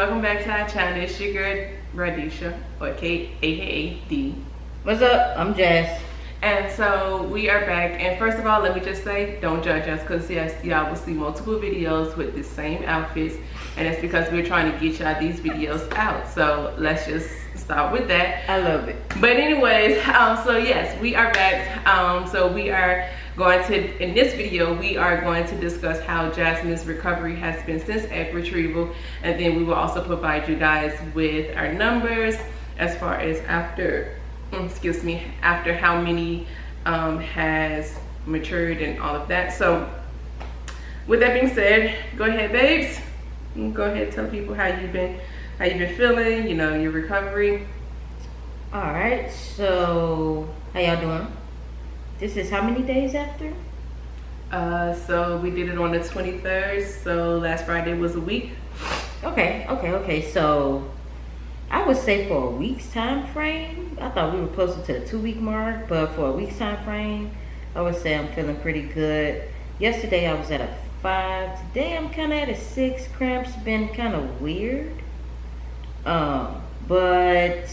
welcome back to our channel. It's your girl Radisha, or Kate, aka D. What's up? I'm Jazz. And so we are back. And first of all, let me just say, don't judge us, because yes, y'all will see multiple videos with the same outfits, and it's because we're trying to get y'all these videos out. So let's just start with that. I love it. But anyways, so yes, we are back. So we are going to, in this video, we are going to discuss how Jasmine's recovery has been since egg retrieval, and then we will also provide you guys with our numbers as far as after how many has matured and all of that. So with that being said, go ahead, babes, go ahead, tell people how you've been feeling, you know, your recovery. All right, so how y'all doing? This is how many days after? So we did it on the 23rd, so last Friday was a week. Okay. So I would say for a week's time frame, I thought we were closer to the 2-week mark, but for a week's time frame, I would say I'm feeling pretty good. Yesterday I was at a 5. Today I'm kind of at a 6. Cramps been kind of weird, but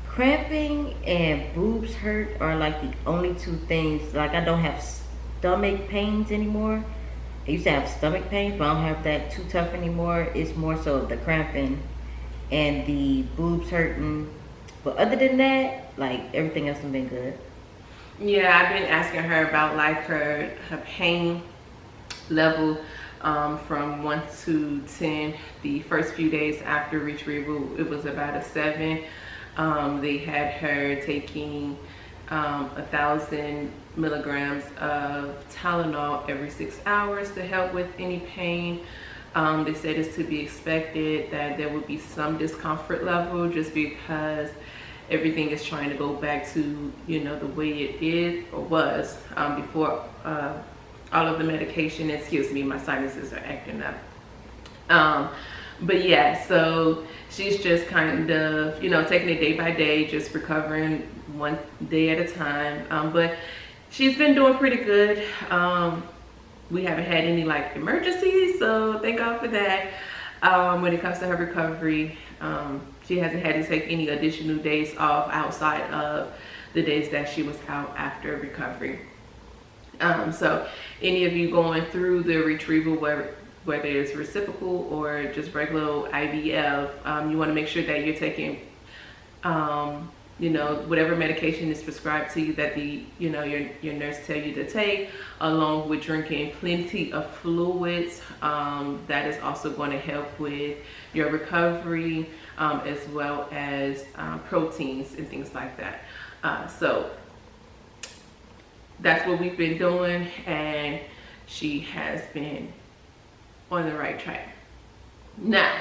cramping and boobs hurt are like the only two things. Like, I don't have stomach pains anymore. I used to have stomach pains, but I don't have that too tough anymore. It's more so the cramping and the boobs hurting. But other than that, like, everything else has been good. Yeah, I've been asking her about like her pain level from 1 to 10. The first few days after retrieval, it was about a 7. They had her taking 1,000 milligrams of Tylenol every 6 hours to help with any pain. They said it's to be expected that there would be some discomfort level just because everything is trying to go back to, you know, the way it did or was before all of the medication. Excuse me, my sinuses are acting up. But yeah, so she's just kind of, you know, taking it day by day, just recovering one day at a time. But she's been doing pretty good. We haven't had any like emergencies, so thank God for that. When it comes to her recovery, she hasn't had to take any additional days off outside of the days that she was out after recovery. So any of you going through the retrieval, whether it's reciprocal or just regular IVF, you want to make sure that you're taking, you know, whatever medication is prescribed to you that your nurse tell you to take, along with drinking plenty of fluids. That is also going to help with your recovery, as well as proteins and things like that. So that's what we've been doing, and she has been on the right track. Now,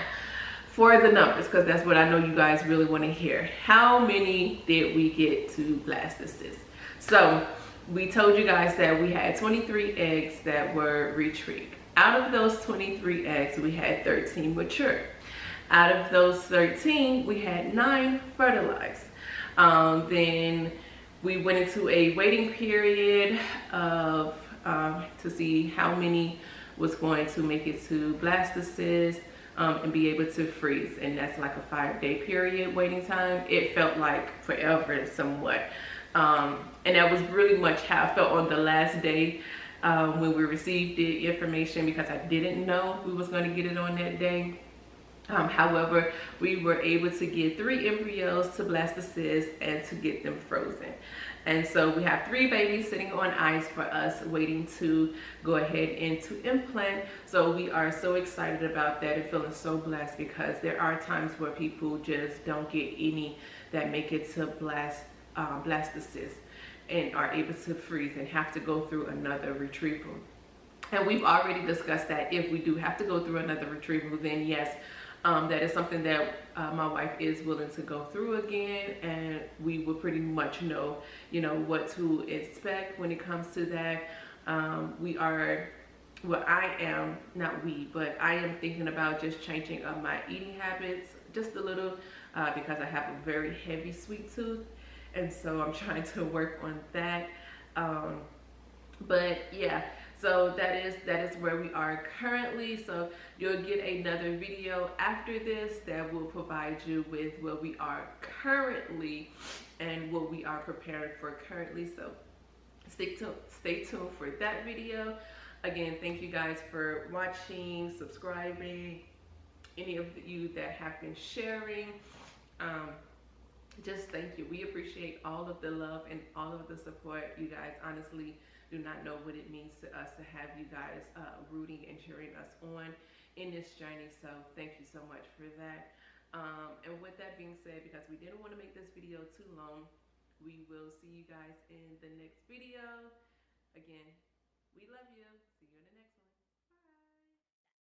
for the numbers, because that's what I know you guys really want to hear. How many did we get to Blastocysts? So we told you guys that we had 23 eggs that were retrieved. Out of those 23 eggs, we had 13 mature. Out of those 13, we had 9 fertilized. Then we went into a waiting period of to see how many was going to make it to Blastocysts and be able to freeze, and that's like a 5-day period waiting time. It felt like forever somewhat, and that was really much how I felt on the last day when we received the information, because I didn't know we was going to get it on that day. However, we were able to get 3 embryos to Blastocysts and to get them frozen. And so we have 3 babies sitting on ice for us, waiting to go ahead and to implant. So we are so excited about that and feeling so blessed, because there are times where people just don't get any that make it to Blastocysts and are able to freeze and have to go through another retrieval. And we've already discussed that if we do have to go through another retrieval, then yes, that is something that my wife is willing to go through again, and we will pretty much know, you know, what to expect when it comes to that. I am thinking about just changing up my eating habits just a little, because I have a very heavy sweet tooth, and so I'm trying to work on that. But yeah, So that is where we are currently. So you'll get another video after this that will provide you with where we are currently and what we are preparing for currently. So stay tuned for that video. Again, thank you guys for watching, subscribing, any of you that have been sharing. Just thank you. We appreciate all of the love and all of the support. You guys honestly do not know what it means to us to have you guys rooting and cheering us on in this journey. So thank you so much for that. And with that being said, because we didn't want to make this video too long, we will see you guys in the next video. Again, we love you.